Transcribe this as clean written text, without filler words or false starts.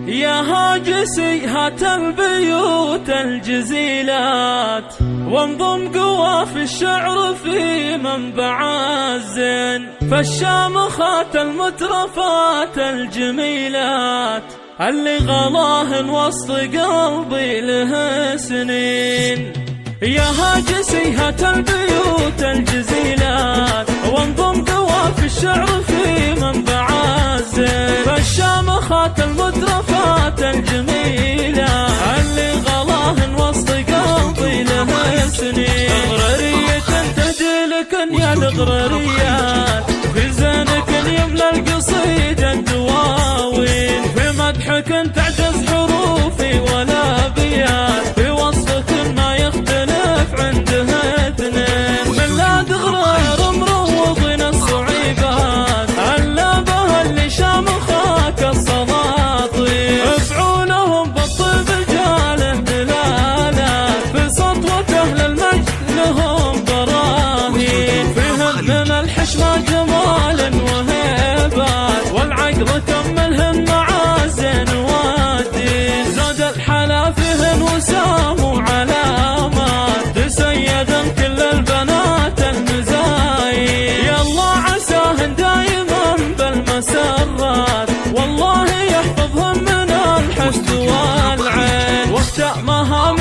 يا هاجسي هات البيوت الجزيلات، وانظم قواف الشعر في منبع الزين، فالشامخات المترفات الجميلات اللي غلاهن وسط قلبي له سنين. يا هاجسي هات البيوت الجزيلات، وانظم قواف الشعر في منبع الزين، فالشامخات المترفات الجميلات اللي غلاهن وسط قلبي له سنين. غررية تهدي لكن يا الغرريات، في زينك يملى القصيد الدواوين، في مدحك تعجز حروفي ولا بيات، في وصفك ما يختلف عنده اثنين. ميلاد غرير مروضين الصعيبات، علابها اللي شامخاك السلاطين، افعولهم بالطيب جاله دلالات، في سطوته للمجد لهم براهين، فيهم من الحشمة جمال وهيبات، والعقل كملهن مع الزين والدين، زاد الحلا فيهن وسام وعلامات، تسيدن كل البنات المزايين. يالله عساهن دايما بالمسرات، والله يحفظهم من الحسد والعين، واختأمها